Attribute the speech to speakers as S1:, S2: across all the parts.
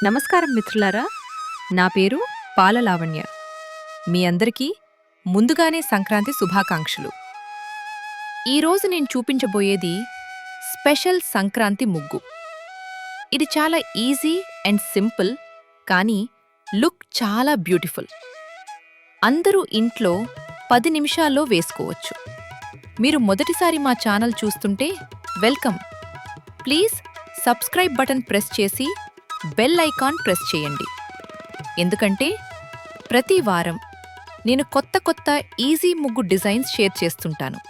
S1: నమస్కారం మిత్రులారా, నా పేరు పాలలావణ్య. మీ అందరికీ ముందుగానే సంక్రాంతి శుభాకాంక్షలు. ఈరోజు నేను చూపించబోయేది స్పెషల్ సంక్రాంతి ముగ్గు. ఇది చాలా ఈజీ అండ్ సింపుల్, కానీ లుక్ చాలా బ్యూటిఫుల్. అందరూ ఇంట్లో 10 నిమిషాల్లో వేసుకోవచ్చు. మీరు మొదటిసారి మా ఛానల్ చూస్తుంటే welcome. Please subscribe button press చేసి బెల్ ఐకాన్ ప్రెస్ చేయండి, ఎందుకంటే ప్రతి వారం నేను కొత్త ఈజీ ముగ్గు డిజైన్స్ షేర్ చేస్తుంటాను.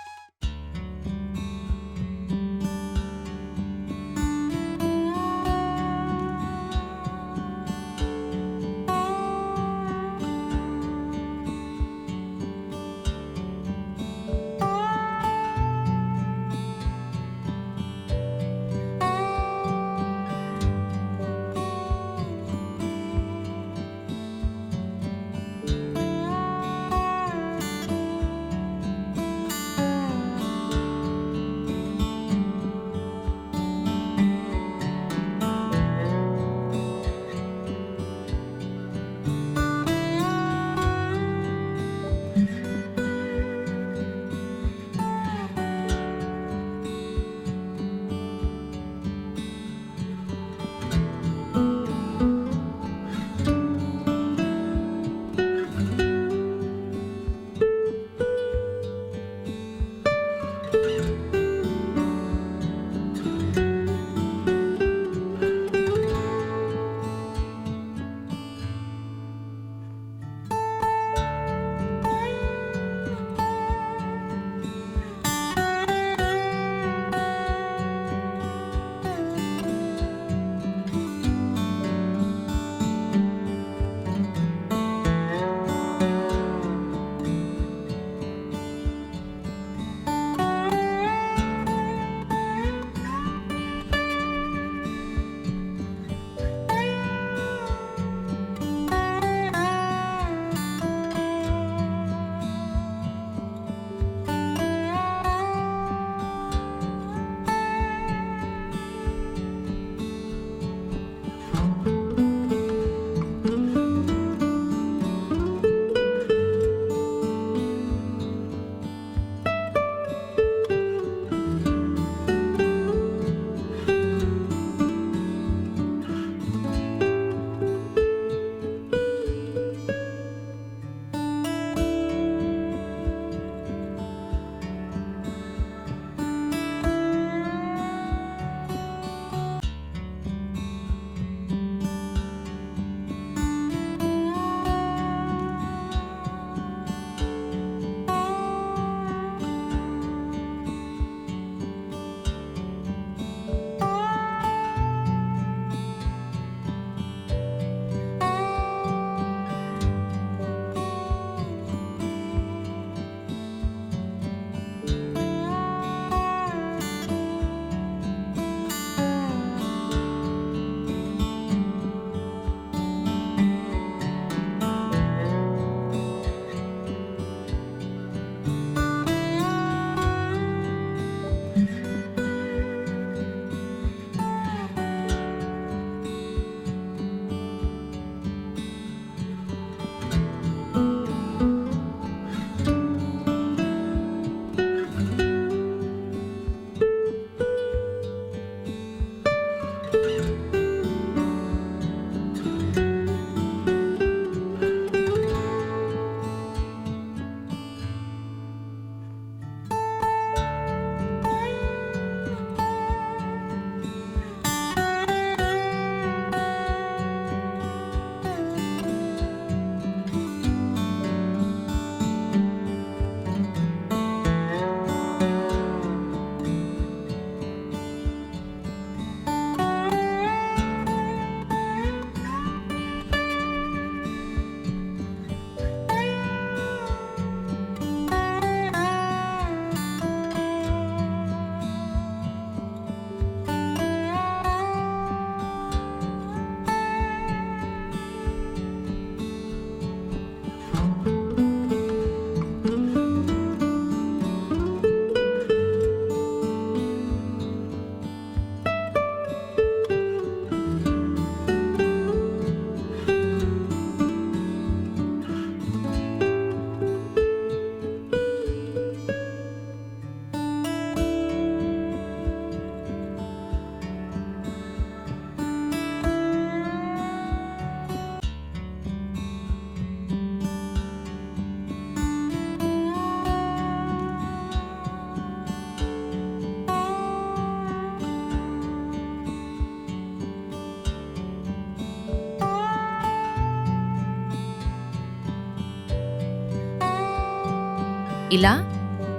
S1: ఇలా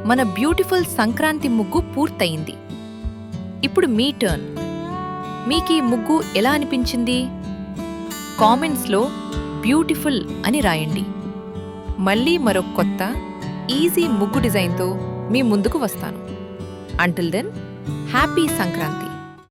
S1: మన బ్యూటిఫుల్ సంక్రాంతి ముగ్గు పూర్తయింది. ఇప్పుడు మీ టర్న్. మీకీ ముగ్గు ఎలా అనిపించింది? కామెంట్స్లో బ్యూటిఫుల్ అని రాయండి. మళ్ళీ మరో కొత్త ఈజీ ముగ్గు డిజైన్తో మీ ముందుకు వస్తాను. Until then, happy Sankranti.